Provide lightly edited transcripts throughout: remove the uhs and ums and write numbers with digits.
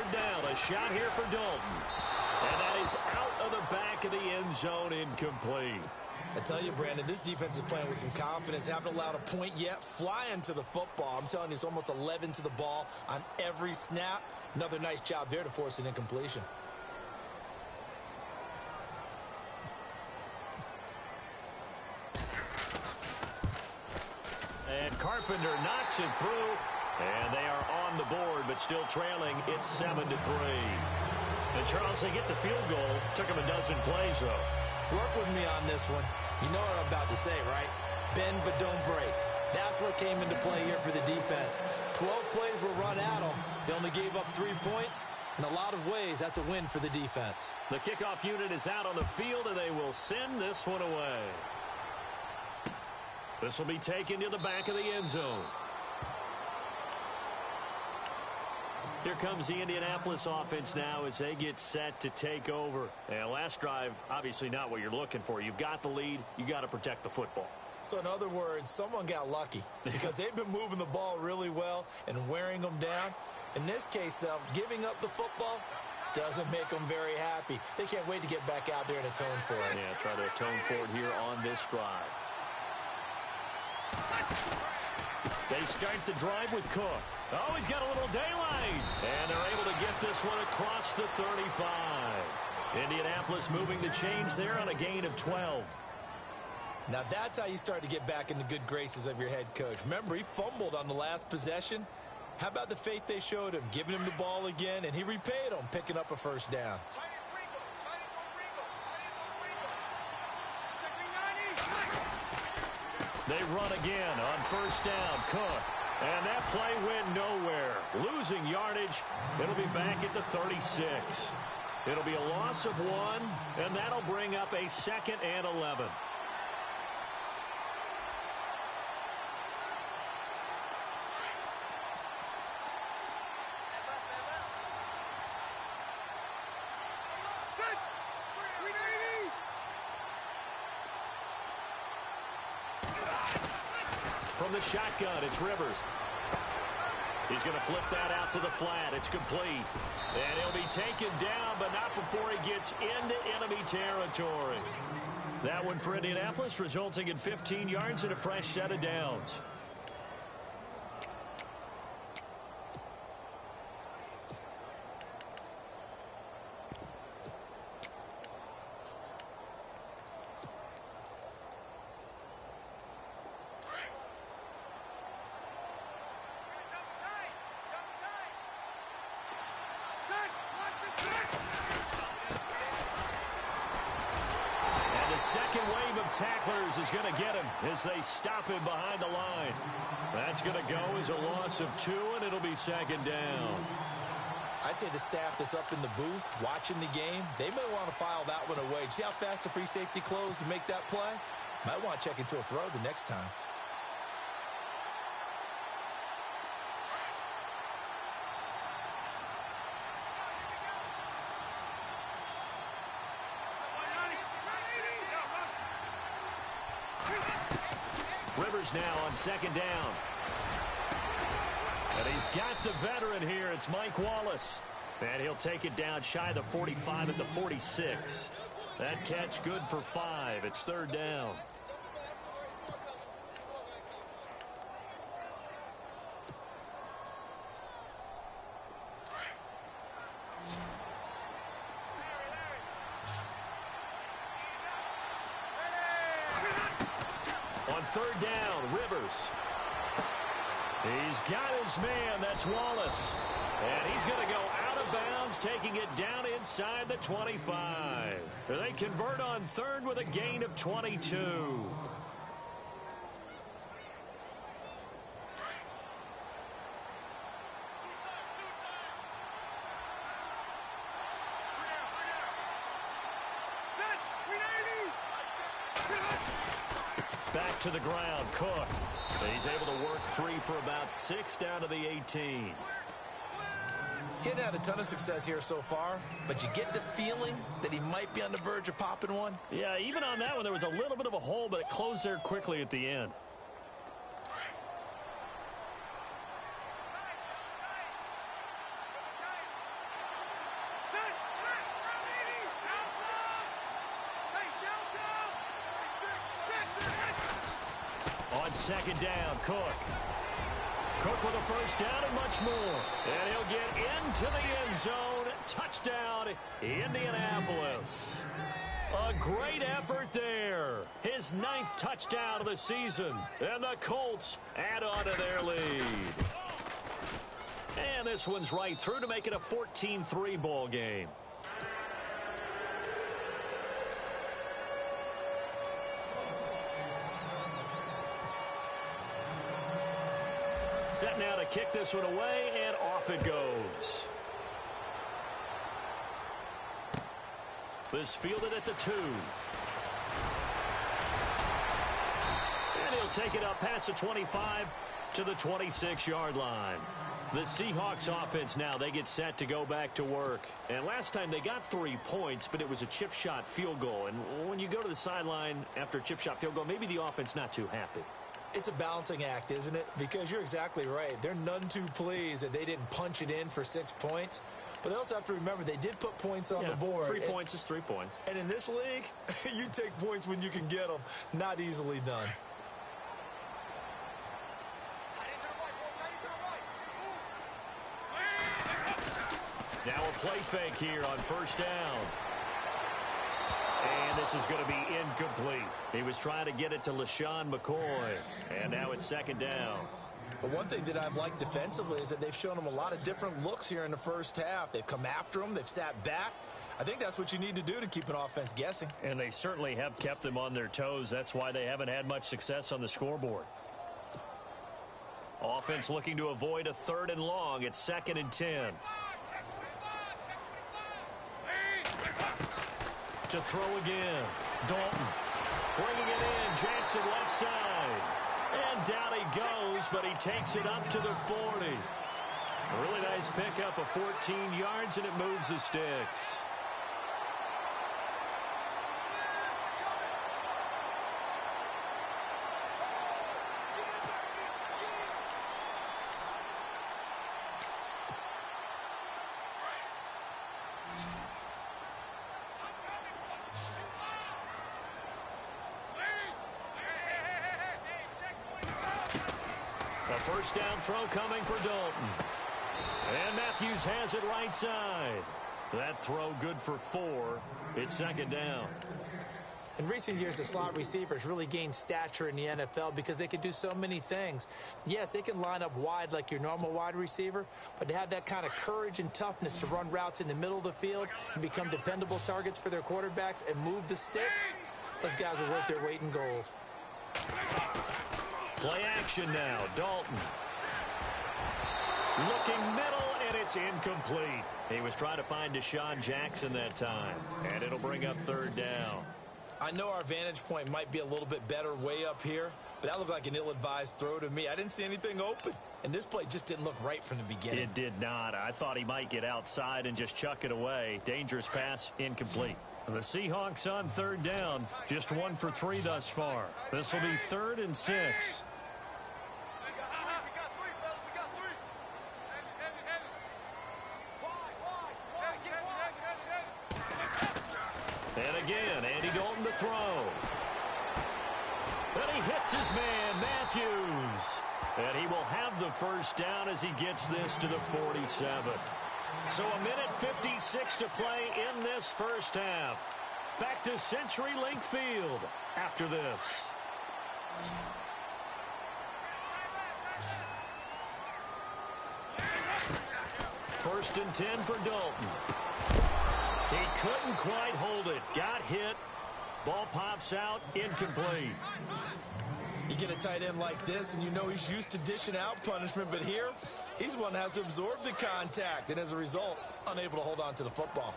third down. A shot here for Dalton. And that is out of the back of the end zone, incomplete. I tell you, Brandon, this defense is playing with some confidence. Haven't allowed a point yet. Flying to the football. I'm telling you, it's almost 11 to the ball on every snap. Another nice job there to force an incompletion. And Carpenter knocks it through. And they are on the board, but still trailing. It's 7-3. And Charles, they get the field goal. Took them a dozen plays, though. Work with me on this one. You know what I'm about to say, right? Bend but don't break. That's what came into play here for the defense. 12 plays were run at them. They only gave up 3 points. In a lot of ways, that's a win for the defense. The kickoff unit is out on the field, and they will send this one away. This will be taken to the back of the end zone. Here comes the Indianapolis offense now as they get set to take over. And last drive, obviously not what you're looking for. You've got the lead. You got to protect the football. So in other words, someone got lucky because they've been moving the ball really well and wearing them down. In this case, though, giving up the football doesn't make them very happy. They can't wait to get back out there and atone for it. Yeah, try to atone for it here on this drive. They start the drive with Cook. Oh, he's got a little daylight. And they're able to get this one across the 35. Indianapolis moving the chains there on a gain of 12. Now that's how you start to get back in the good graces of your head coach. Remember, he fumbled on the last possession. How about the faith they showed him, giving him the ball again, and he repaid them, picking up a first down. They run again on first down. Cook. And that play went nowhere. Losing yardage. It'll be back at the 36. It'll be a loss of 1, and that'll bring up a 2nd and 11. From the shotgun, it's Rivers. He's going to flip that out to the flat. It's complete. And he'll be taken down, but not before he gets into enemy territory. That one for Indianapolis, resulting in 15 yards and a fresh set of downs. Second wave of tacklers is going to get him as they stop him behind the line. That's going to go as a loss of 2, and it'll be 2nd down. I'd say the staff that's up in the booth watching the game, they may want to file that one away. See how fast the free safety closed to make that play? Might want to check into a throw the next time. Rivers now on 2nd down. And he's got the veteran here. It's Mike Wallace. And he'll take it down shy of the 45 at the 46. That catch good for 5. It's 3rd down. On 3rd down, Rivers. He's got his man. That's Wallace. And he's going to go out of bounds, taking it down inside the 25. They convert on 3rd with a gain of 22. Back to the ground, Cook. He's able to work free for about 6 down to the 18. He's had a ton of success here so far, but you get the feeling that he might be on the verge of popping one. Yeah, even on that one, there was a little bit of a hole, but it closed there quickly at the end. second down. Cook with a first down and much more. And he'll get into the end zone. Touchdown, Indianapolis. A great effort there. His 9th touchdown of the season. And the Colts add on to their lead. And this one's right through to make it a 14-3 ball game. Set now to kick this one away, and off it goes. This fielded at the 2. And he'll take it up past the 25 to the 26-yard line. The Seahawks offense now, they get set to go back to work. And last time they got 3 points, but it was a chip shot field goal. And when you go to the sideline after a chip shot field goal, maybe the offense not too happy. It's a balancing act, isn't it? Because you're exactly right. They're none too pleased that they didn't punch it in for 6 points. But they also have to remember they did put points on the board. 3 points is 3 points. And in this league, you take points when you can get them. Not easily done. Now a play fake here on first down. And this is going to be incomplete. He was trying to get it to LaShawn McCoy. And now it's second down. But one thing that I've liked defensively is that they've shown him a lot of different looks here in the first half. They've come after him. They've sat back. I think that's what you need to do to keep an offense guessing. And they certainly have kept them on their toes. That's why they haven't had much success on the scoreboard. Offense looking to avoid a 3rd and long. It's 2nd and 10. To throw again. Dalton bringing it in. Jackson left side. And down he goes, but he takes it up to the 40. A really nice pickup of 14 yards, and it moves the sticks. A first down throw coming for Dalton. And Matthews has it right side. That throw good for 4. It's 2nd down. In recent years, the slot receivers really gained stature in the NFL because they can do so many things. Yes, they can line up wide like your normal wide receiver, but to have that kind of courage and toughness to run routes in the middle of the field and become dependable targets for their quarterbacks and move the sticks, those guys are worth their weight in gold. Play action now. Dalton. Looking middle, and it's incomplete. He was trying to find Deshaun Jackson that time. And it'll bring up 3rd down. I know our vantage point might be a little bit better way up here, but that looked like an ill-advised throw to me. I didn't see anything open. And this play just didn't look right from the beginning. It did not. I thought he might get outside and just chuck it away. Dangerous pass, incomplete. The Seahawks on 3rd down. Just 1 for 3 thus far. This will be 3rd and 6. And again, Andy Dalton to throw. And he hits his man, Matthews. And he will have the first down as he gets this to the 47. So a minute 56 to play in this first half. Back to CenturyLink Field after this. First and 10 for Dalton. He couldn't quite hold it. Got hit. Ball pops out. Incomplete. You get a tight end like this, and you know he's used to dishing out punishment, but here, he's the one that has to absorb the contact, and as a result, unable to hold on to the football.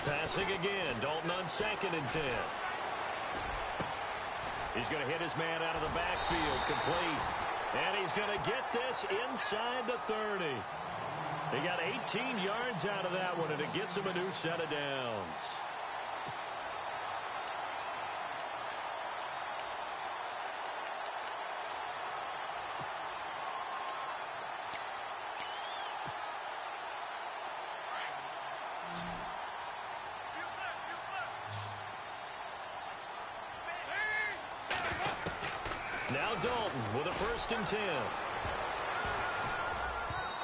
Passing again. Dalton on 2nd and 10. He's going to hit his man out of the backfield. Complete. And he's going to get this inside the 30. He got 18 yards out of that one, and it gets him a new set of downs. now Dalton with a 1st and 10.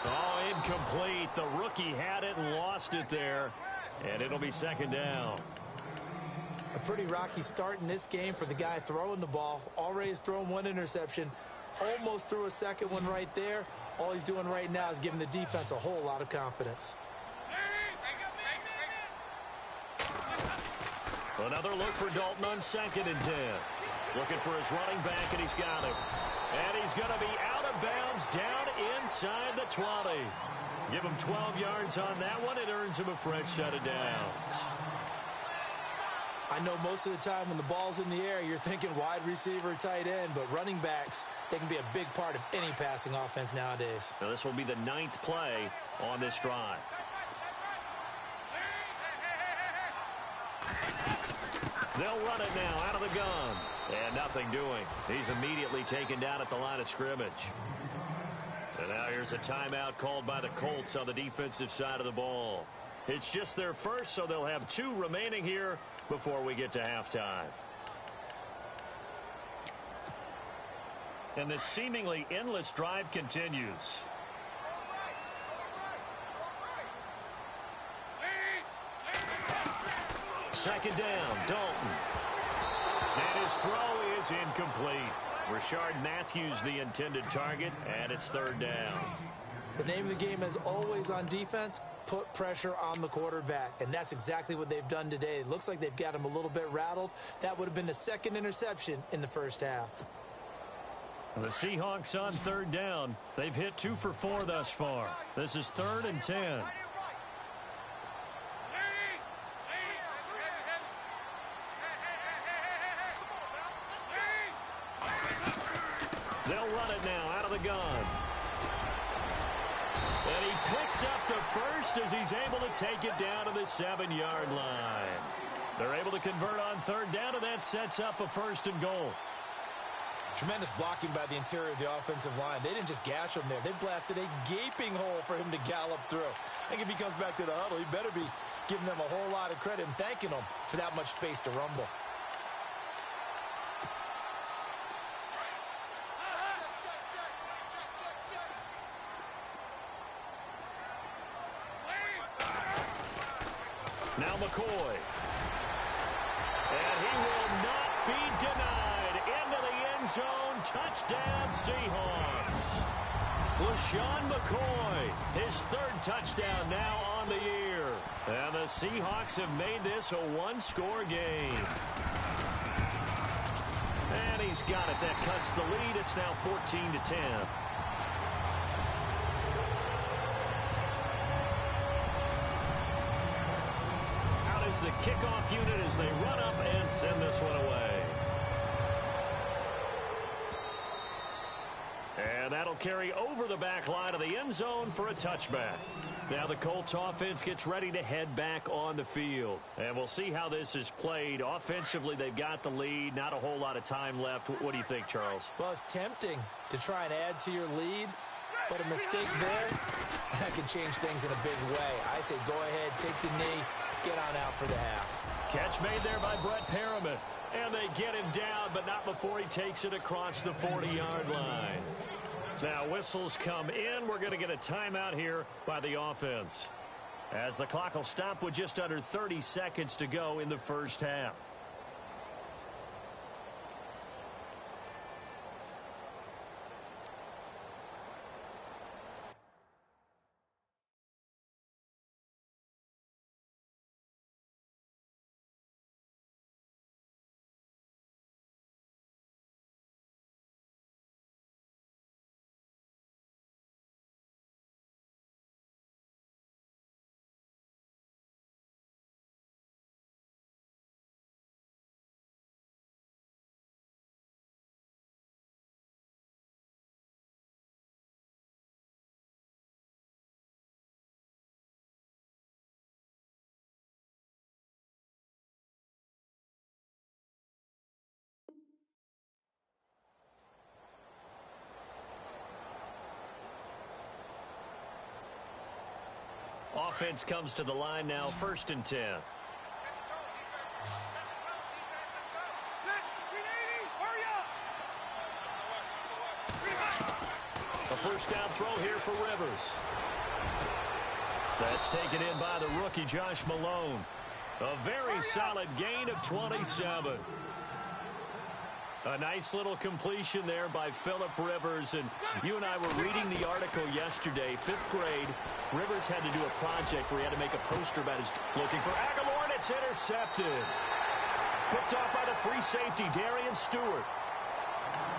Oh, incomplete. The rookie had it and lost it there. And it'll be 2nd down. A pretty rocky start in this game for the guy throwing the ball. Already has thrown 1 interception. Almost threw a 2nd one right there. All he's doing right now is giving the defense a whole lot of confidence. Another look for Dalton on 2nd and 10. Looking for his running back, and he's got him. And he's going to be out of bounds down inside the 20. Give him 12 yards on that one. It earns him a fresh set of downs. I know most of the time when the ball's in the air, you're thinking wide receiver, tight end, but running backs, they can be a big part of any passing offense nowadays. Now this will be the 9th play on this drive. They'll run it now out of the gun. And nothing doing. He's immediately taken down at the line of scrimmage. And now here's a timeout called by the Colts on the defensive side of the ball. It's just their first, so they'll have 2 remaining here before we get to halftime. And this seemingly endless drive continues. Second down, Dalton. And his throw is incomplete. Rashard Matthews the intended target, and it's 3rd down. The name of the game is always on defense, put pressure on the quarterback. And that's exactly what they've done today. It looks like they've got him a little bit rattled. That would have been the 2nd interception in the first half. The Seahawks on 3rd down. They've hit 2 for 4 thus far. This is 3rd and 10. They'll run it now out of the gun. And he picks up the first as he's able to take it down to the 7-yard line. They're able to convert on 3rd down, and that sets up a 1st and goal. Tremendous blocking by the interior of the offensive line. They didn't just gash him there. They blasted a gaping hole for him to gallop through. I think if he comes back to the huddle, he better be giving them a whole lot of credit and thanking them for that much space to rumble. Now McCoy. And he will not be denied. Into the end zone. Touchdown, Seahawks. LaShawn McCoy, his 3rd touchdown now on the year. And the Seahawks have made this a 1-score game. And he's got it. That cuts the lead. It's now 14-10. The kickoff unit as they run up and send this one away. And that'll carry over the back line of the end zone for a touchback. Now the Colts offense gets ready to head back on the field. And we'll see how this is played. Offensively, they've got the lead. Not a whole lot of time left. What do you think, Charles? Well, it's tempting to try and add to your lead, but a mistake there, that can change things in a big way. I say go ahead, take the knee, get on out for the half. Catch made there by Brett Perriman. And they get him down, but not before he takes it across the 40-yard line. Now whistles come in. We're going to get a timeout here by the offense, as the clock will stop with just under 30 seconds to go in the first half. Offense comes to the line now, 1st and 10. first down throw here for Rivers. That's taken in by the rookie Josh Malone. A very solid gain of 27. A nice little completion there by Phillip Rivers. And you and I were reading the article yesterday. 5th grade, Rivers had to do a project where he had to make a poster about his looking for Aguilar, and it's intercepted. Picked off by the free safety, Darian Stewart.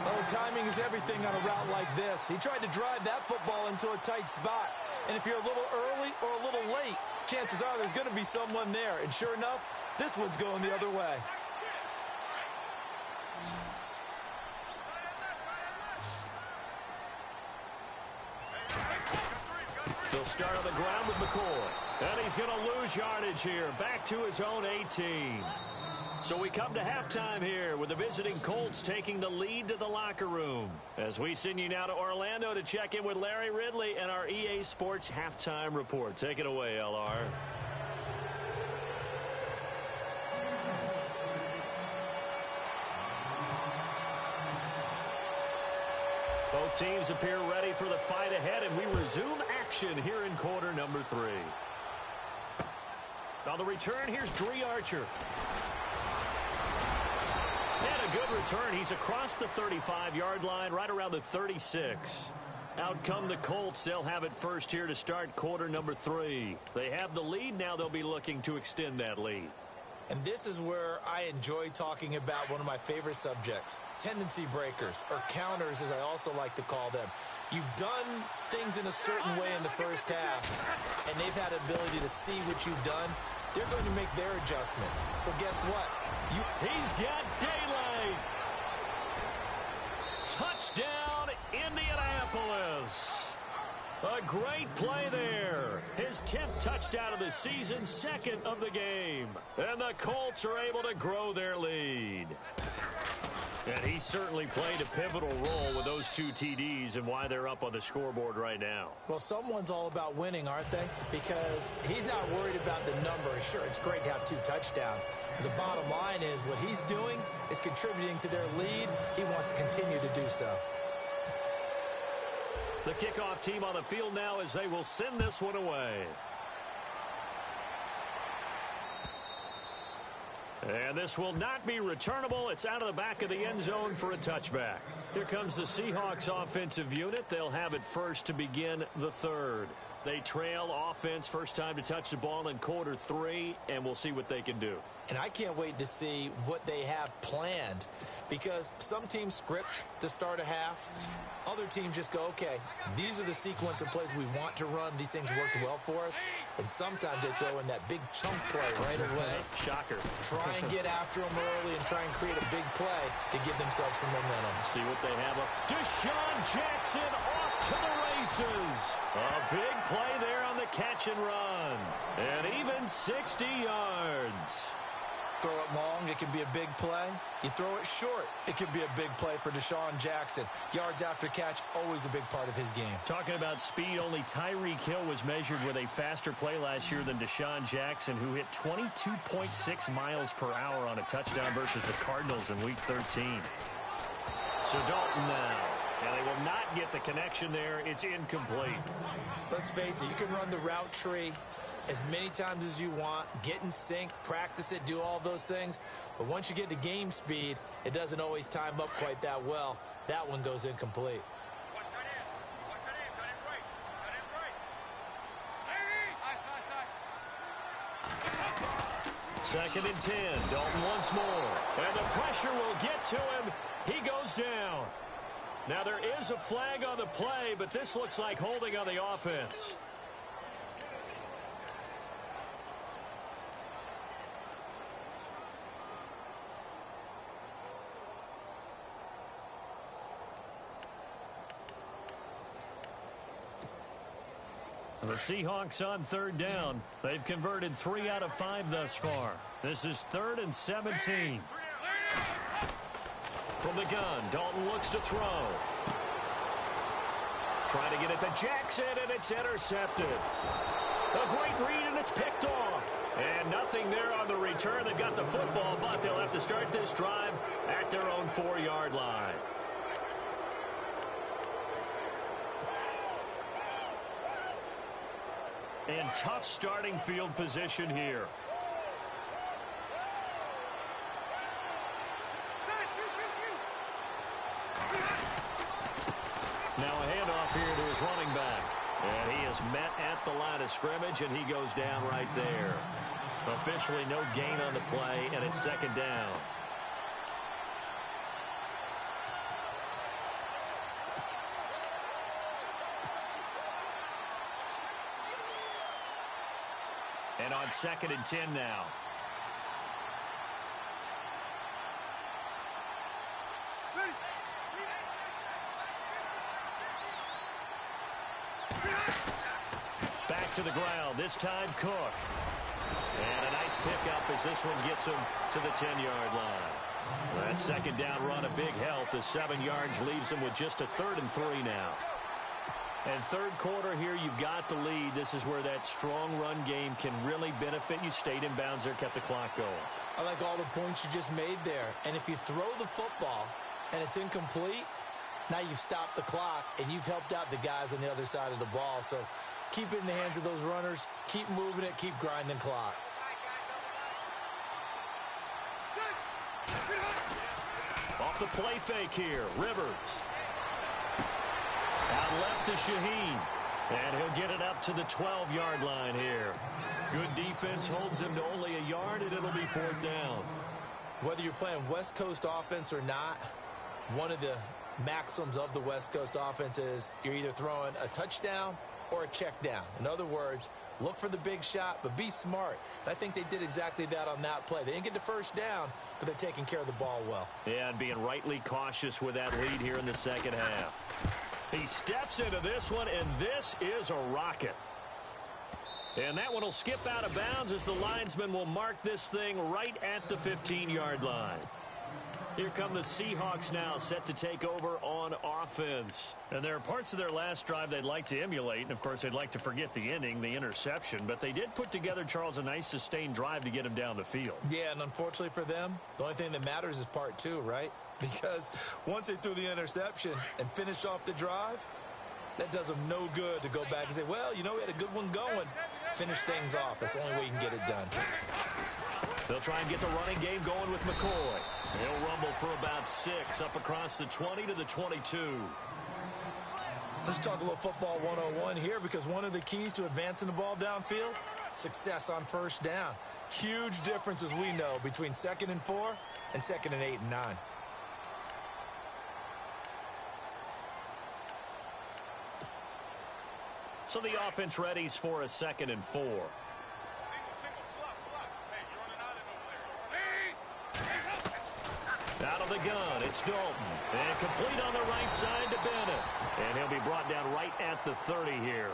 Oh, timing is everything on a route like this. He tried to drive that football into a tight spot. And if you're a little early or a little late, chances are there's going to be someone there. And sure enough, this one's going the other way. They'll start on the ground with McCoy. And he's going to lose yardage here. Back to his own 18. So we come to halftime here with the visiting Colts taking the lead to the locker room. As we send you now to Orlando to check in with Larry Ridley and our EA Sports Halftime Report. Take it away, LR. Both teams appear ready for the fight ahead, and we resume action here in quarter number 3. On the return, here's Dree Archer. And a good return. He's across the 35-yard line, right around the 36. Out come the Colts. They'll have it first here to start quarter number 3. They have the lead. Now they'll be looking to extend that lead. And this is where I enjoy talking about one of my favorite subjects, tendency breakers, or counters as I also like to call them. You've done things in a certain way in the first half, and they've had the ability to see what you've done. They're going to make their adjustments. So guess what? He's got daylight. Touchdown, Indianapolis. A great play there. His 10th touchdown of the season, 2nd of the game. And the Colts are able to grow their lead. And he certainly played a pivotal role with those 2 TDs and why they're up on the scoreboard right now. Well, someone's all about winning, aren't they? Because he's not worried about the number. Sure, it's great to have 2 touchdowns. But the bottom line is what he's doing is contributing to their lead. He wants to continue to do so. The kickoff team on the field now as they will send this one away. And this will not be returnable. It's out of the back of the end zone for a touchback. Here comes the Seahawks offensive unit. They'll have it first to begin the 3rd. They trail offense, first time to touch the ball in quarter 3, and we'll see what they can do. And I can't wait to see what they have planned, because some teams script to start a half. Other teams just go, okay, these are the sequence of plays we want to run. These things worked well for us. And sometimes they throw in that big chunk play right away. Shocker. Try and get after them early and try and create a big play to give themselves some momentum. See what they have up. Deshaun Jackson off to the races. A big play there on the catch and run. And even 60 yards. Throw it long, it can be a big play. You throw it short, it can be a big play for Deshaun Jackson. Yards after catch, always a big part of his game. Talking about speed, only Tyreek Hill was measured with a faster play last year than Deshaun Jackson, who hit 22.6 miles per hour on a touchdown versus the Cardinals in Week 13. So Dalton now. And they will not get the connection there. It's incomplete. Let's face it, you can run the route tree as many times as you want, get in sync, practice it, do all those things. But once you get to game speed, it doesn't always time up quite that well. That one goes incomplete. Second and 10. Dalton once more. And the pressure will get to him. He goes down. Now there is a flag on the play, but this looks like holding on the offense. The Seahawks on 3rd down. They've converted 3 out of 5 thus far. This is 3rd and 17. From the gun, Dalton looks to throw. Trying to get it to Jackson, and it's intercepted. A great read, and it's picked off. And nothing there on the return. They've got the football, but they'll have to start this drive at their own 4-yard line. And tough starting field position here. Now a handoff here to his running back. And he is met at the line of scrimmage, and he goes down right there. Officially no gain on the play, and it's second down. And on 2nd and 10 now. Back to the ground, this time Cook. And a nice pickup as this one gets him to the 10-yard line. That second down run, a big help. The 7 yards leaves him with just a 3rd and 3 now. And third quarter here, you've got the lead. This is where that strong run game can really benefit you. Stayed in bounds there, kept the clock going. I like all the points you just made there. And if you throw the football and it's incomplete, now you've stopped the clock and you've helped out the guys on the other side of the ball. So keep it in the hands of those runners. Keep moving it. Keep grinding clock. Off the play fake here, Rivers. Out left to Shaheen. And he'll get it up to the 12-yard line here. Good defense holds him to only a yard, and it'll be 4th down. Whether you're playing West Coast offense or not, one of the maxims of the West Coast offense is you're either throwing a touchdown or a check down. In other words, look for the big shot, but be smart. And I think they did exactly that on that play. They didn't get the first down, but they're taking care of the ball well. Yeah, and being rightly cautious with that lead here in the second half. He steps into this one, and this is a rocket. And that one will skip out of bounds as the linesman will mark this thing right at the 15-yard line. Here come the Seahawks now, set to take over on offense. And there are parts of their last drive they'd like to emulate, and of course they'd like to forget the inning, the interception. But they did put together, Charles, a nice sustained drive to get him down the field. Yeah, and unfortunately for them, the only thing that matters is part 2, right? Because once they threw the interception and finished off the drive, that does them no good to go back and say, well, you know, we had a good one going. Finish things off. That's the only way you can get it done. They'll try and get the running game going with McCoy. He'll rumble for about 6 up across the 20 to the 22. Let's talk a little football 101 here, because one of the keys to advancing the ball downfield, success on first down. Huge difference, as we know, between 2nd and 4 and 2nd and 8 and 9. So the offense readies for a 2nd and 4. Out of the gun, it's Dalton. And complete on the right side to Bennett. And he'll be brought down right at the 30 here.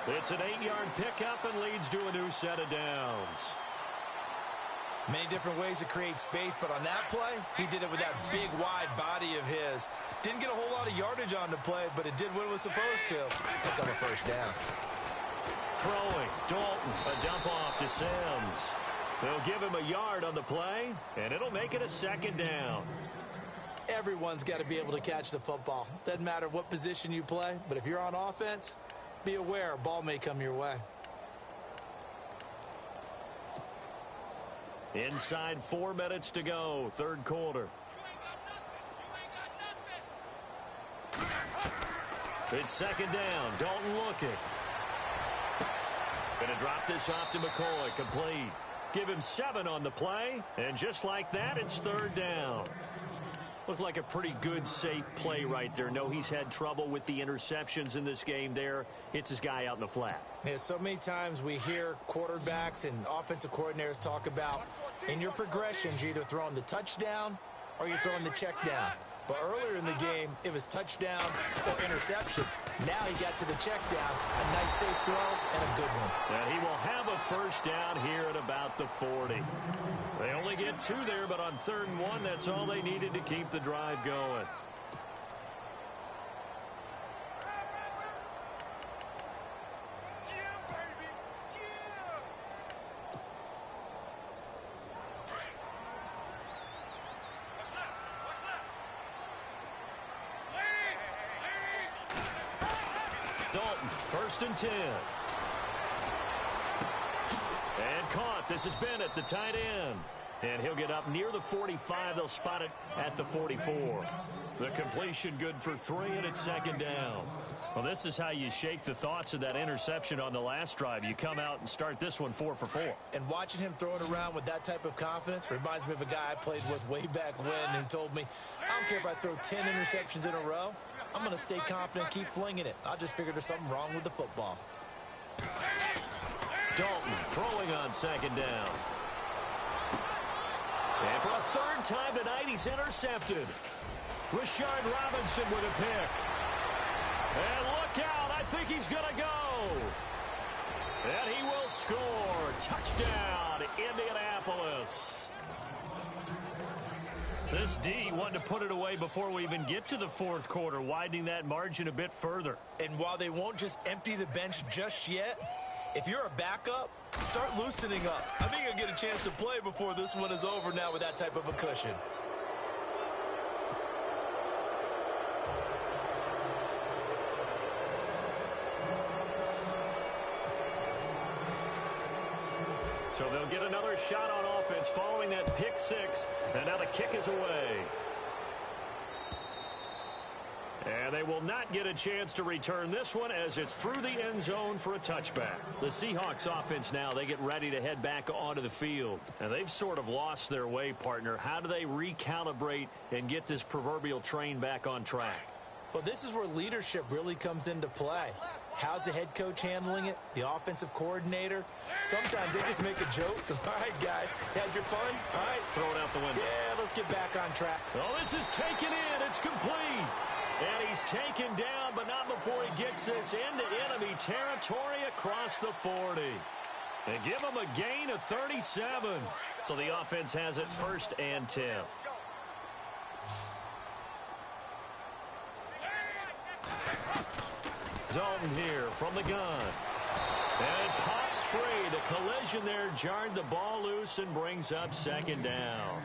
It's an 8-yard pickup and leads to a new set of downs. Many different ways to create space, but on that play, he did it with that big, wide body of his. Didn't get a whole lot of yardage on the play, but it did what it was supposed to. Picked up a first down. Throwing, Dalton, a dump off to Sims. They'll give him a yard on the play, and it'll make it a 2nd down. Everyone's got to be able to catch the football. Doesn't matter what position you play, but if you're on offense, be aware a ball may come your way. Inside 4 minutes to go, third quarter. It's 2nd down, Dalton looking. Gonna drop this off to McCoy, complete. Give him 7 on the play, and just like that, it's 3rd down. Looked like a pretty good, safe play right there. No, he's had trouble with the interceptions in this game there. Hits his guy out in the flat. Yeah, so many times we hear quarterbacks and offensive coordinators talk about in your progressions, you're either throwing the touchdown or you're throwing the check down. But earlier in the game, it was touchdown or interception. Now he got to the check down. A nice safe throw and a good one. And he will have a first down here at about the 40. They only get 2 there, but on 3rd and 1, that's all they needed to keep the drive going. Dalton, 1st and 10. And caught. This is Bennett, the tight end. And he'll get up near the 45. They'll spot it at the 44. The completion good for 3, and it's second down. Well, this is how you shake the thoughts of that interception on the last drive. You come out and start this one 4 for 4. And watching him throw it around with that type of confidence reminds me of a guy I played with way back when who told me, I don't care if I throw 10 interceptions in a row. I'm going to stay confident and keep flinging it. I just figured there's something wrong with the football. Dalton throwing on second down. And for a third time tonight, he's intercepted. Rashard Robinson with a pick. And look out, I think he's going to go. And he will score. Touchdown, Indianapolis. This D wanted to put it away before we even get to the fourth quarter, widening that margin a bit further. And while they won't just empty the bench just yet, if you're a backup, start loosening up. I think you'll get a chance to play before this one is over now with that type of a cushion. So they'll get another shot on offense following that pick six. And now the kick is away. And they will not get a chance to return this one as it's through the end zone for a touchback. The Seahawks offense now, they get ready to head back onto the field. And they've sort of lost their way, partner. How do they recalibrate and get this proverbial train back on track? Well, this is where leadership really comes into play. How's the head coach handling it? The offensive coordinator? Sometimes they just make a joke. All right, guys, had your fun? All right. Throw it out the window. Yeah, let's get back on track. Oh, this is taken in. It's complete. And he's taken down, but not before he gets this into enemy territory across the 40. And give him a gain of 37. So the offense has it 1st and 10. Dalton here from the gun. And pops free. The collision there jarred the ball loose and brings up 2nd down.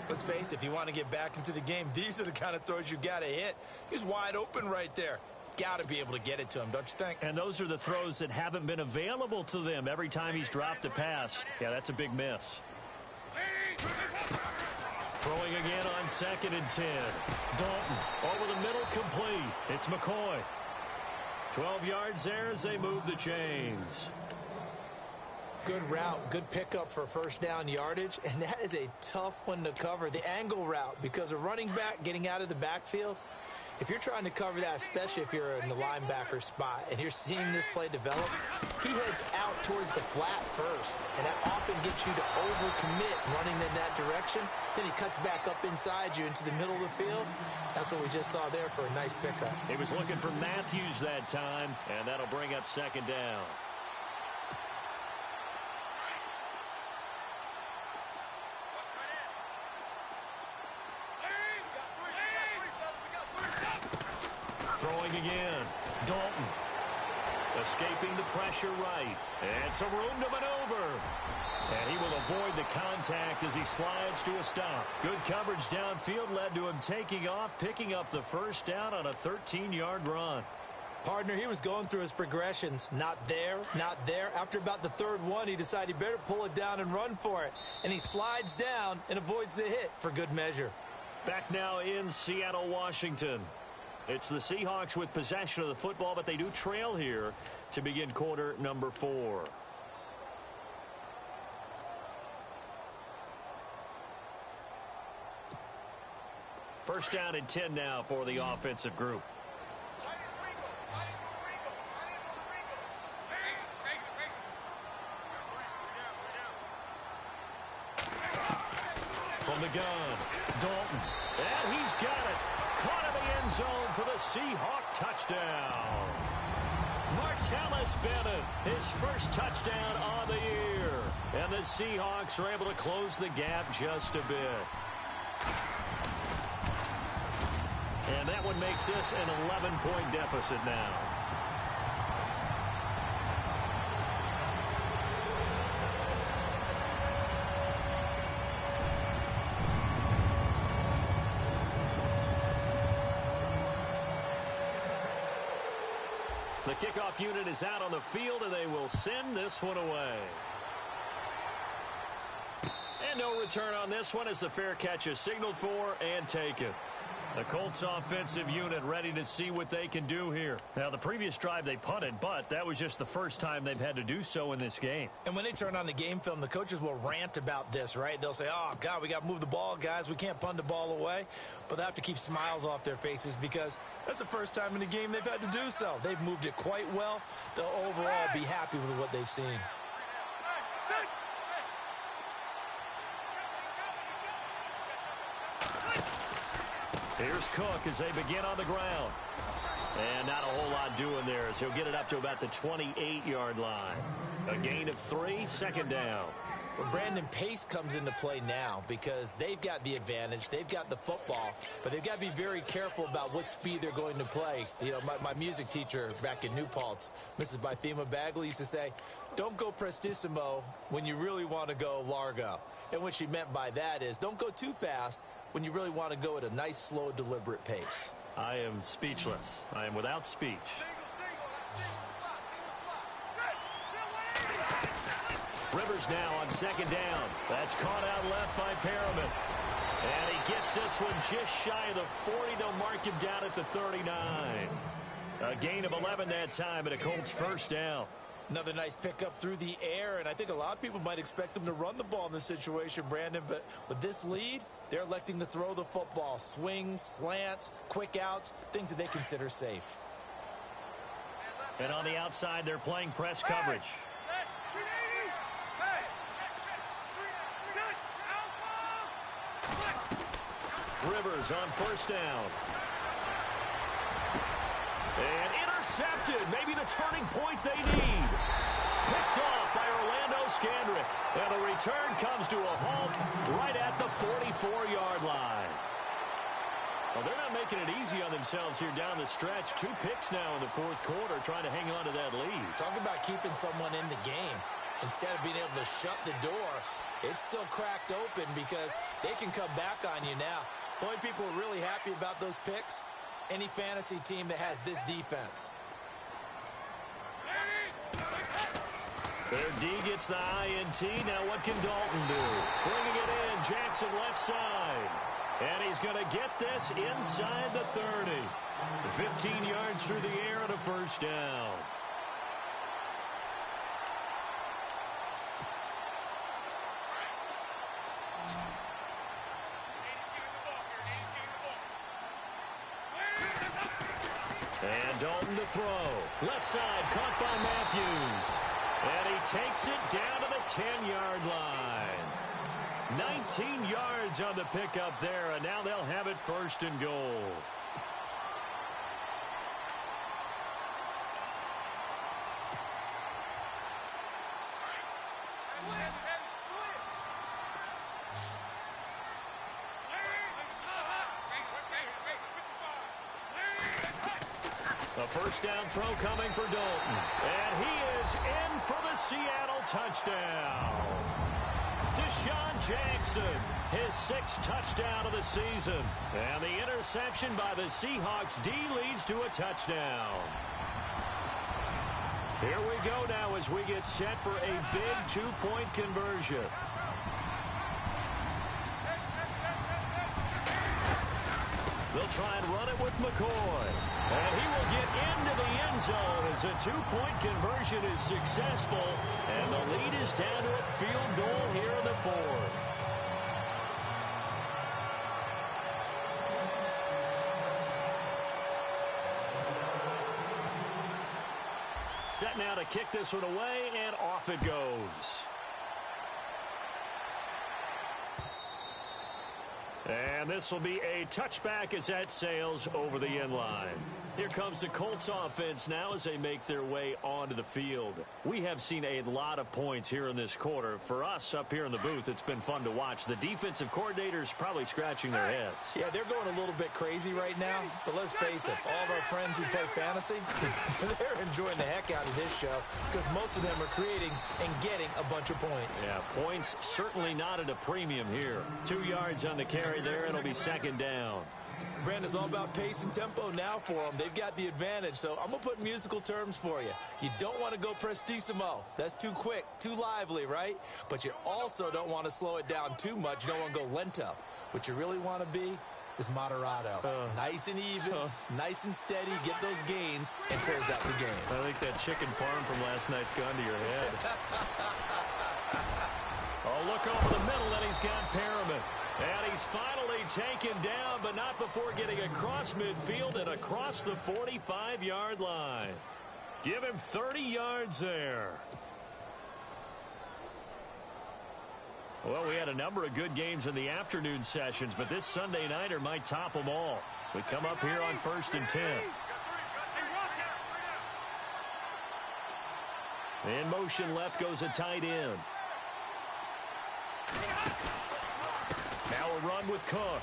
Let's face it, if you want to get back into the game, these are the kind of throws you got to hit. He's wide open right there. Got to be able to get it to him, don't you think? And those are the throws that haven't been available to them every time he's dropped a pass. Yeah, that's a big miss. Throwing again on 2nd and 10. Dalton over the middle, complete. It's McCoy. 12 yards there as they move the chains. Good route, good pickup for 1st down yardage, and that is a tough one to cover. The angle route, because a running back getting out of the backfield, if you're trying to cover that, especially if you're in the linebacker spot and you're seeing this play develop, he heads out towards the flat first, and that often gets you to overcommit running in that direction. Then he cuts back up inside you into the middle of the field. That's what we just saw there for a nice pickup. He was looking for Matthews that time, and that'll bring up 2nd down. Throwing again. Dalton. Escaping the pressure right. And some room to maneuver. And he will avoid the contact as he slides to a stop. Good coverage downfield led to him taking off, picking up the 1st down on a 13-yard run. Partner, he was going through his progressions. Not there, not there. After about the 3rd one, he decided he better pull it down and run for it. And he slides down and avoids the hit for good measure. Back now in Seattle, Washington. It's the Seahawks with possession of the football, but they do trail here to begin quarter number 4. First down and 10 now for the offensive group. From the gun, Dalton. And he's got it. Caught in the end zone for the Seahawk touchdown. Martellus Bennett, his 1st touchdown on the year. And the Seahawks are able to close the gap just a bit. And that one makes this an 11-point deficit now. The kickoff unit is out on the field, and they will send this one away. And no return on this one as the fair catch is signaled for and taken. The Colts offensive unit ready to see what they can do here. Now, the previous drive they punted, but that was just the first time they've had to do so in this game. And when they turn on the game film, the coaches will rant about this, right? They'll say, oh, God, we got to move the ball, guys. We can't punt the ball away. But they have to keep smiles off their faces because that's the first time in the game they've had to do so. They've moved it quite well. They'll overall be happy with what they've seen. Here's Cook as they begin on the ground. And not a whole lot doing there as he'll get it up to about the 28-yard line. A gain of 3, second down. Well, Brandon, pace comes into play now because they've got the advantage. They've got the football, but they've got to be very careful about what speed they're going to play. You know, my music teacher back in New Paltz, Mrs. Bythema Bagley, used to say, don't go prestissimo when you really want to go largo. And what she meant by that is don't go too fast when you really want to go at a nice, slow, deliberate pace. I am speechless. I am without speech. Rivers now on second down. That's caught out left by Perriman. And he gets this one just shy of the 40. They'll mark him down at the 39. A gain of 11 that time and a Colts first down. Another nice pickup through the air, and I think a lot of people might expect them to run the ball in this situation, Brandon, but with this lead, they're electing to throw the football. Swings, slants, quick outs, things that they consider safe. And on the outside, they're playing press coverage. Rivers on first down. And intercepted. Maybe the turning point they need. Picked off by Orlando Scandrick. And the return comes to a halt right at the 44-yard line. Well, they're not making it easy on themselves here down the stretch. 2 picks now in the fourth quarter trying to hang on to that lead. Talk about keeping someone in the game. Instead of being able to shut the door, it's still cracked open because they can come back on you now. The only people who are really happy about those picks, any fantasy team that has this defense. Their D gets the INT. Now what can Dalton do? Bringing it in. Jackson left side. And he's going to get this inside the 30. 15 yards through the air and a first down. And Dalton to throw. Left side caught by Matthews. And he takes it down to the 10-yard line. 19 yards on the pickup there, and now they'll have it first and goal. A first down throw coming for Dalton. And he is in for the Seattle touchdown. Deshaun Jackson, his 6th touchdown of the season. And the interception by the Seahawks D leads to a touchdown. Here we go now as we get set for a big 2-point conversion. They'll try and run it with McCoy. And he will get into the end zone as a 2-point conversion is successful. And the lead is down to a field goal here in the 4th. Set now to kick this one away, and off it goes. And this will be a touchback as that sails over the end line. Here comes the Colts offense now as they make their way onto the field. We have seen a lot of points here in this quarter. For us up here in the booth, it's been fun to watch. The defensive coordinators probably scratching their heads. Yeah, they're going a little bit crazy right now. But let's face it, all of our friends who play fantasy, they're enjoying the heck out of this show because most of them are creating and getting a bunch of points. Yeah, points certainly not at a premium here. 2 yards on the carry there. It'll be second down. Brandon, it's all about pace and tempo now for them. They've got the advantage, so I'm going to put musical terms for you. You don't want to go prestissimo. That's too quick, too lively, right? But you also don't want to slow it down too much. You don't want to go lento. What you really want to be is moderato. Nice and even, nice and steady, get those gains, and close out the game. I think that chicken parm from last night's gone to your head. Oh, look over the middle, and he's got Perriman. And he's finally taken down, but not before getting across midfield and across the 45-yard line. Give him 30 yards there. Well, we had a number of good games in the afternoon sessions, but this Sunday nighter might top them all. So we come up here on 1st and 10. In motion left goes a tight end. Now a run with Cook.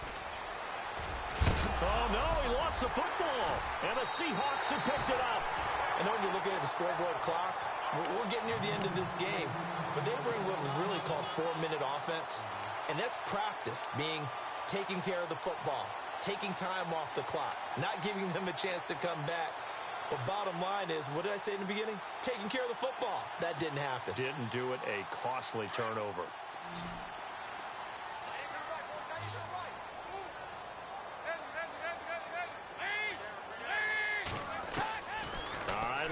Oh, no, he lost the football. And the Seahawks have picked it up. I know when you're looking at the scoreboard clock, we're getting near the end of this game. But they bring what was really called 4-minute offense. And that's practice, being taking care of the football, taking time off the clock, not giving them a chance to come back. But bottom line is, what did I say in the beginning? Taking care of the football. That didn't happen. Didn't do it. A costly turnover.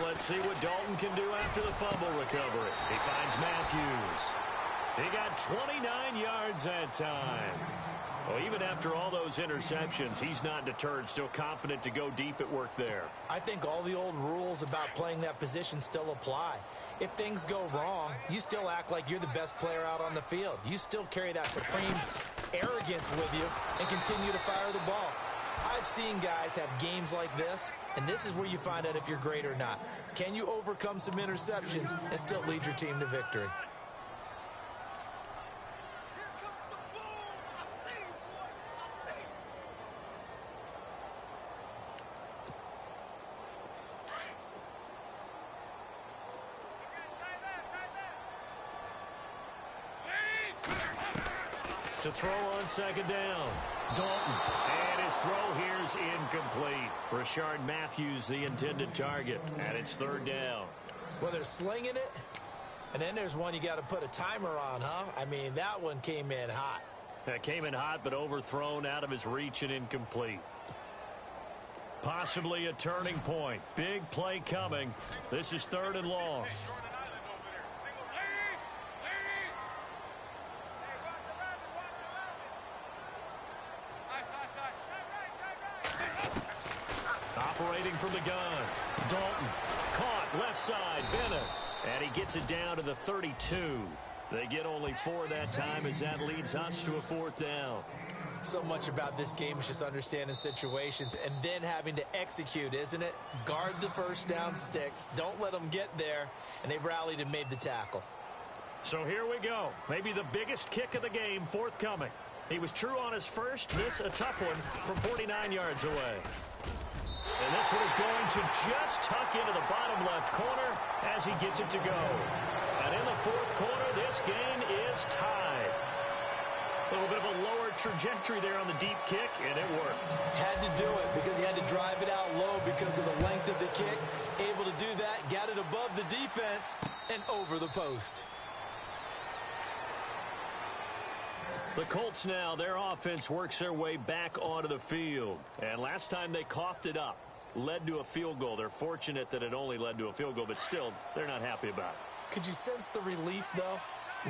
Let's see what Dalton can do after the fumble recovery. He finds Matthews. He got 29 yards that time. Well, even after all those interceptions, he's not deterred, still confident to go deep at work there. I think all the old rules about playing that position still apply. If things go wrong, you still act like you're the best player out on the field. You still carry that supreme arrogance with you and continue to fire the ball. I've seen guys have games like this, and this is where you find out if you're great or not. Can you overcome some interceptions and still lead your team to victory? To throw on second down. Dalton. And his throw here is incomplete. Rashard Matthews, the intended target. And it's 3rd down. Well, they're slinging it. And then there's one you got to put a timer on, huh? I mean, that one came in hot. That came in hot, but overthrown out of his reach and incomplete. Possibly a turning point. Big play coming. This is 3rd and long. Operating from the gun. Dalton caught left side. Bennett. And he gets it down to the 32. They get only 4 that time as that leads us to a 4th down. So much about this game is just understanding situations and then having to execute, isn't it? Guard the first down sticks. Don't let them get there. And they rallied and made the tackle. So here we go. Maybe the biggest kick of the game forthcoming. He was true on his first. This a tough one from 49 yards away. And this one is going to just tuck into the bottom left corner as he gets it to go. And in the 4th quarter, this game is tied. A little bit of a lower trajectory there on the deep kick, and it worked. Had to do it because he had to drive it out low because of the length of the kick. Able to do that, got it above the defense and over the post. The Colts now, their offense works their way back onto the field. And last time they coughed it up, led to a field goal. They're fortunate that it only led to a field goal, but still, they're not happy about it. Could you sense the relief, though,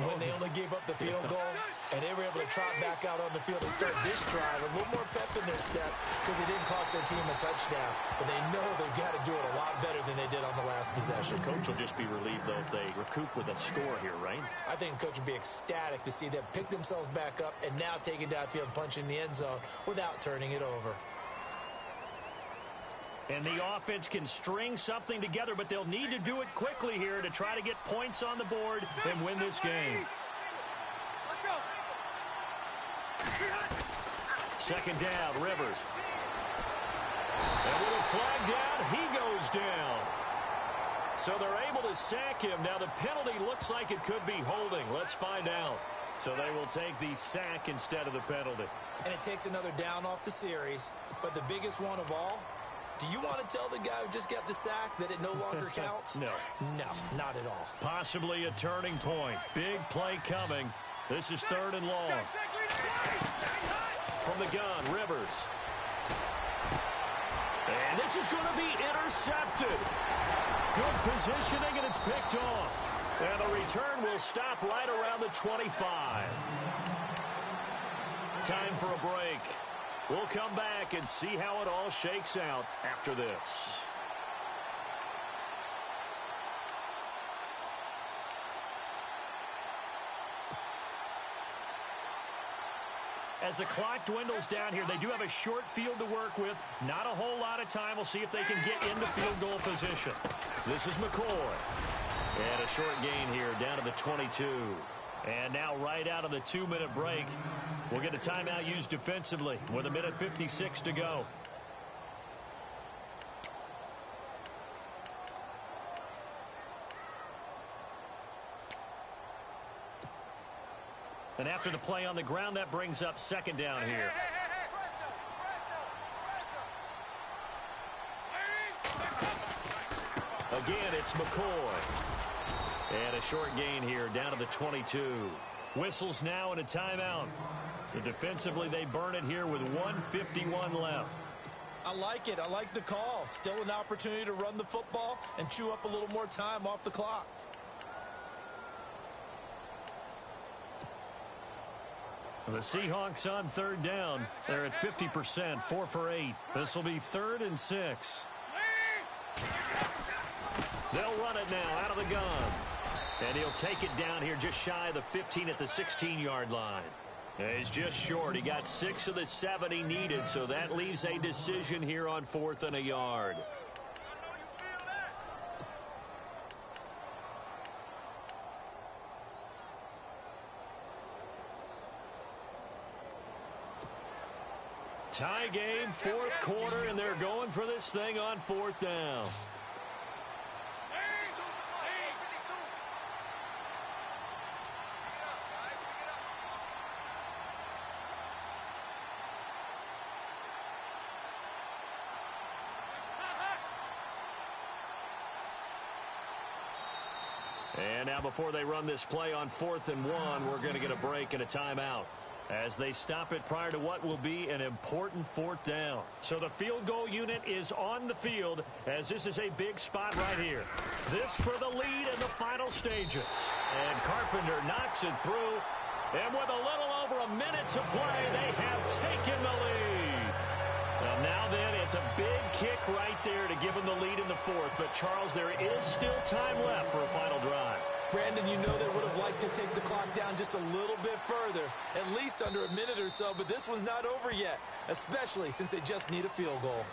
when they only gave up the field goal and they were able to trot back out on the field and start this drive? A little more pep in their step because it didn't cost their team a touchdown. But they know they've got to do it a lot better than they did on the last possession. The coach will just be relieved, though, if they recoup with a score here, right? I think the coach would be ecstatic to see them pick themselves back up and now take it downfield and punch in the end zone without turning it over. And the offense can string something together, but they'll need to do it quickly here to try to get points on the board and win this game. Second down, Rivers. And with a flag down, he goes down. So they're able to sack him. Now the penalty looks like it could be holding. Let's find out. So they will take the sack instead of the penalty. And it takes another down off the series. But the biggest one of all, do you want to tell the guy who just got the sack that it no longer counts? No. No, not at all. Possibly a turning point. Big play coming. This is 3rd and long. From the gun, Rivers. And this is going to be intercepted. Good positioning, and it's picked off. And the return will stop right around the 25. Time for a break. We'll come back and see how it all shakes out after this. As the clock dwindles down here, they do have a short field to work with. Not a whole lot of time. We'll see if they can get into field goal position. This is McCoy. And a short gain here down to the 22. And now right out of the 2-minute break, we'll get a timeout used defensively with 1:56 to go. And after the play on the ground, that brings up 2nd down here. Again, it's McCoy. And a short gain here down to the 22. Whistles now and a timeout. So defensively, they burn it here with 1:51 left. I like it. I like the call. Still an opportunity to run the football and chew up a little more time off the clock. The Seahawks on 3rd down. They're at 50%, 4 for 8. This will be 3rd and 6. They'll run it now out of the gun. And he'll take it down here just shy of the 15 at the 16-yard line. He's just short. He got 6 of the 7 he needed, so that leaves a decision here on 4th and a yard. Tie game, 4th quarter, and they're going for this thing on 4th down. And now before they run this play on 4th and 1, we're going to get a break and a timeout as they stop it prior to what will be an important 4th down. So the field goal unit is on the field as this is a big spot right here. This for the lead in the final stages. And Carpenter knocks it through. And with a little over a minute to play, they have taken the lead. Well, now then, it's a big kick right there to give them the lead in the 4th. But, Charles, there is still time left for a final drive. Brandon, you know they would have liked to take the clock down just a little bit further, at least under a minute or so, but this one's not over yet, especially since they just need a field goal.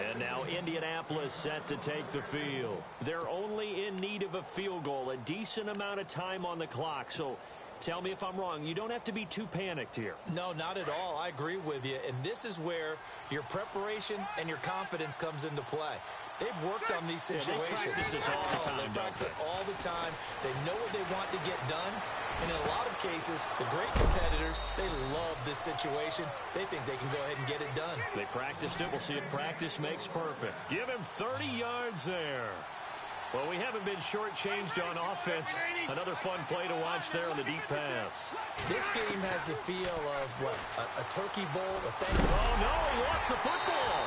And now Indianapolis set to take the field. They're only in need of a field goal, a decent amount of time on the clock, so tell me if I'm wrong. You don't have to be too panicked here. No, not at all. I agree with you, and this is where your preparation and your confidence comes into play. They've worked on these situations. They practice this all the time. They practice it all the time. They know what they want to get done. And in a lot of cases, the great competitors, they love this situation. They think they can go ahead and get it done. They practiced it. We'll see if practice makes perfect. Give him 30 yards there. Well, we haven't been shortchanged on offense. Another fun play to watch there on the deep pass. This game has the feel of, what, a turkey bowl? Oh, no, he lost the football.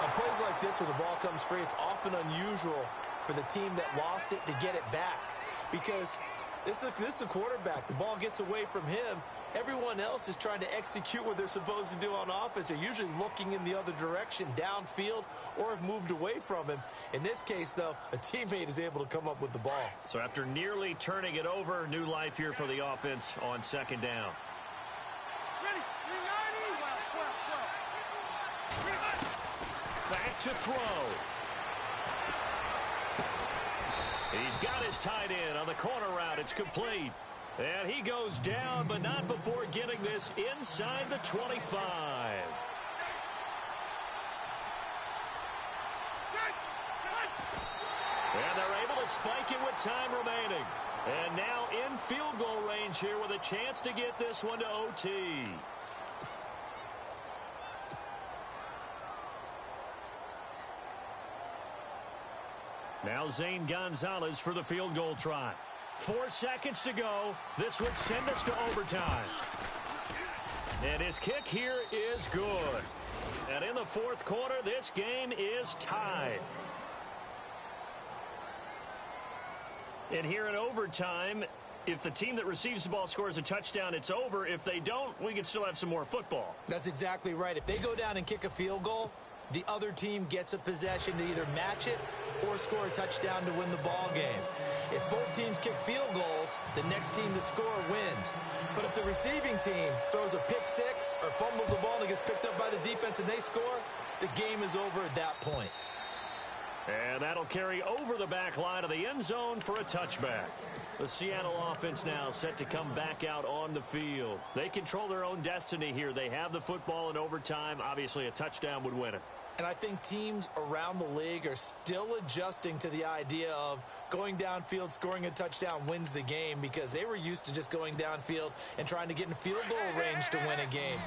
On plays like this where the ball comes free, it's often unusual for the team that lost it to get it back. Because this is the quarterback. The ball gets away from him. Everyone else is trying to execute what they're supposed to do on offense. They're usually looking in the other direction, downfield, or have moved away from him. In this case, though, a teammate is able to come up with the ball. So after nearly turning it over, new life here for the offense on 2nd down. Back to throw. He's got his tight end on the corner route. It's complete. And he goes down, but not before getting this inside the 25. And they're able to spike it with time remaining. And now in field goal range here with a chance to get this one to OT. Now Zane Gonzalez for the field goal try. 4 seconds to go. This would send us to overtime. And his kick here is good. And in the fourth quarter, this game is tied. And here in overtime, if the team that receives the ball scores a touchdown, it's over. If they don't, we can still have some more football. That's exactly right. If they go down and kick a field goal, the other team gets a possession to either match it or score a touchdown to win the ball game. If both teams kick field goals, the next team to score wins. But if the receiving team throws a pick six or fumbles the ball and it gets picked up by the defense and they score, the game is over at that point. And that'll carry over the back line of the end zone for a touchback. The Seattle offense now set to come back out on the field. They control their own destiny here. They have the football in overtime. Obviously, a touchdown would win it. And I think teams around the league are still adjusting to the idea of going downfield, scoring a touchdown wins the game, because they were used to just going downfield and trying to get in field goal range to win a game.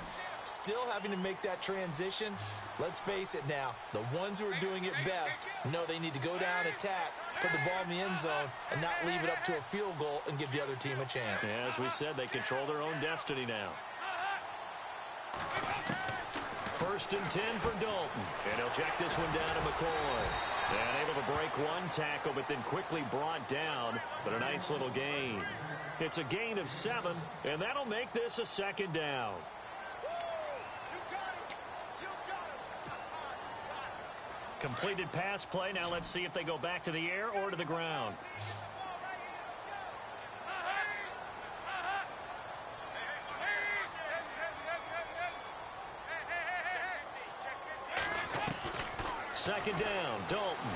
Still having to make that transition. Let's face it now, the ones who are doing it best know they need to go down, attack, put the ball in the end zone, and not leave it up to a field goal and give the other team a chance. Yeah, as we said, they control their own destiny now. 1st and 10 for Dalton. And he'll check this one down to McCoy. And able to break one tackle, but then quickly brought down. But a nice little gain. It's a gain of 7, and that'll make this a 2nd down. Completed pass play. Now let's see if they go back to the air or to the ground. Second down, Dalton.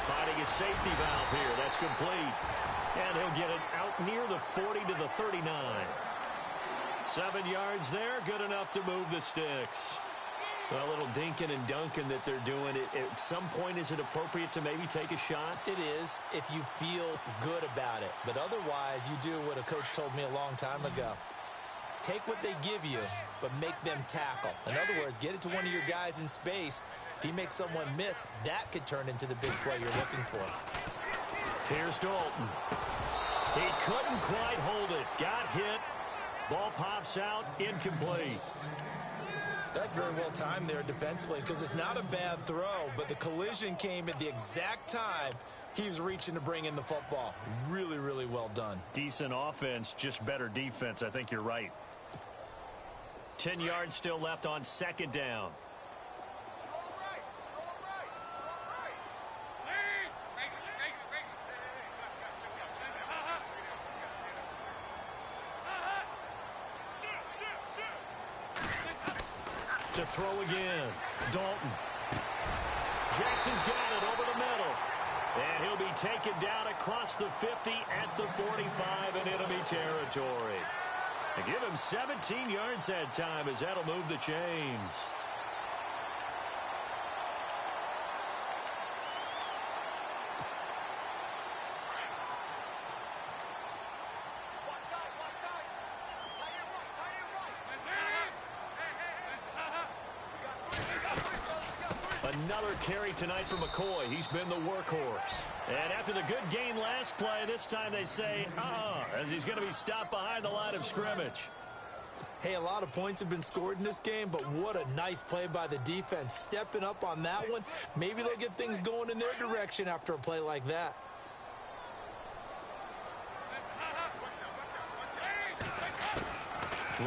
Finding his safety valve here. That's complete. And he'll get it out near the 40 to the 39. 7 yards there, good enough to move the sticks. Well, a little dinking and dunking that they're doing. At some point, is it appropriate to maybe take a shot? It is, if you feel good about it. But otherwise, you do what a coach told me a long time ago. Take what they give you, but make them tackle. In other words, get it to one of your guys in space. If he makes someone miss, that could turn into the big play you're looking for. Here's Dalton. He couldn't quite hold it. Got hit. Ball pops out. Incomplete. That's very well timed there defensively, because it's not a bad throw, but the collision came at the exact time he was reaching to bring in the football. Really, really well done. Decent offense, just better defense. I think you're right. 10 yards still left on 2nd down. To throw again. Dalton. Jackson's got it over the middle. And he'll be taken down across the 50 at the 45 in enemy territory. They give him 17 yards that time, as that'll move the chains. Another carry tonight for McCoy. He's been the workhorse. And after the good gain last play, this time they say, as he's going to be stopped behind the line of scrimmage. Hey, a lot of points have been scored in this game, but what a nice play by the defense. Stepping up on that one. Maybe they'll get things going in their direction after a play like that.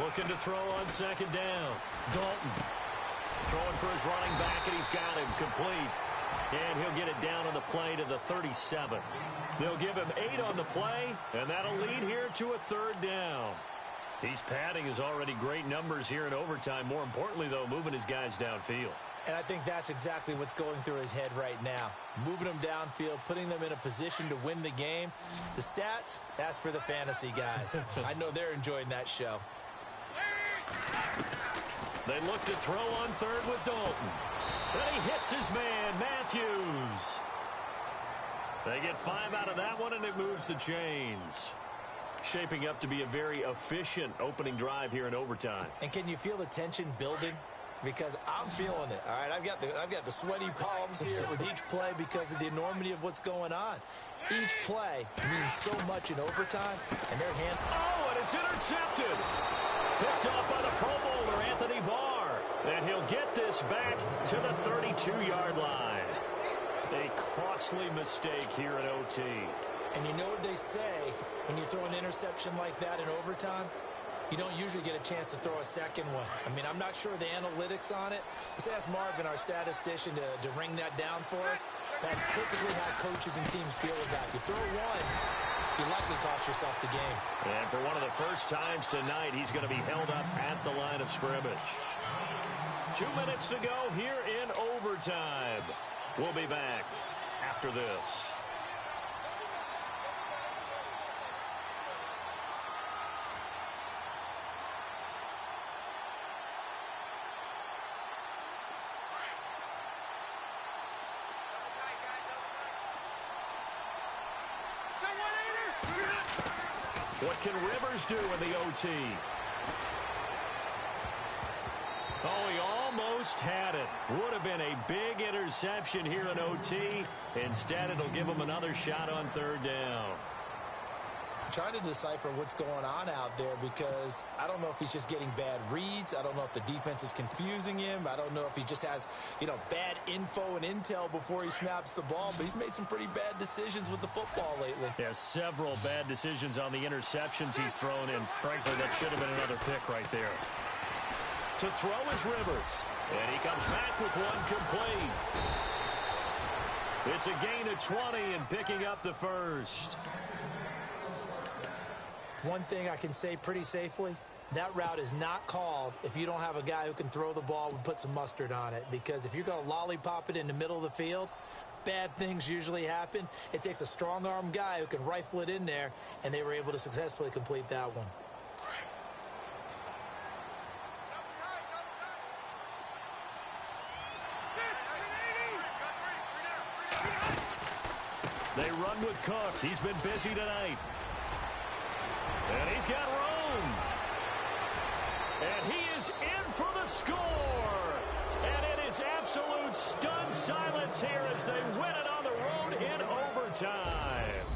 Looking to throw on 2nd down. Dalton. Throwing for his running back, and he's got him complete. And he'll get it down on the play to the 37. They'll give him 8 on the play, and that'll lead here to a 3rd down. He's padding his already great numbers here in overtime. More importantly, though, moving his guys downfield. And I think that's exactly what's going through his head right now. Moving them downfield, putting them in a position to win the game. The stats, that's for the fantasy guys. I know they're enjoying that show. They look to throw on 3rd with Dalton. Then he hits his man, Matthews. They get 5 out of that one, and it moves the chains. Shaping up to be a very efficient opening drive here in overtime. And can you feel the tension building? Because I'm feeling it, all right? I've got the sweaty palms here with each play because of the enormity of what's going on. Each play means so much in overtime, and their hand... Oh, and it's intercepted. Picked off by the Pro Bowler, Anthony Barr. And he'll get this back to the 32-yard line. A costly mistake here in OT. And you know what they say when you throw an interception like that in overtime? You don't usually get a chance to throw a second one. I mean, I'm not sure the analytics on it. Let's ask Marvin, our statistician, to ring that down for us. That's typically how coaches and teams feel about it. You throw one, you likely cost yourself the game. And for one of the first times tonight, he's going to be held up at the line of scrimmage. 2 minutes to go here in overtime. We'll be back after this. What can Rivers do in the OT? Oh, he almost had it. Would have been a big interception here in OT. Instead, it'll give him another shot on third down. I'm trying to decipher what's going on out there because I don't know if he's just getting bad reads. I don't know if the defense is confusing him. I don't know if he just has, bad info and intel before he snaps the ball. But he's made some pretty bad decisions with the football lately. Yeah, several bad decisions on the interceptions he's thrown in. Frankly, that should have been another pick right there. To throw is Rivers. And he comes back with one complete. It's a gain of 20 and picking up the first. One thing I can say pretty safely, that route is not called if you don't have a guy who can throw the ball and put some mustard on it. Because if you're going to lollipop it in the middle of the field, bad things usually happen. It takes a strong-arm guy who can rifle it in there, and they were able to successfully complete that one. They run with Cook. He's been busy tonight. And he's got room. And he is in for the score. And it is absolute stunned silence here as they win it on the road in overtime.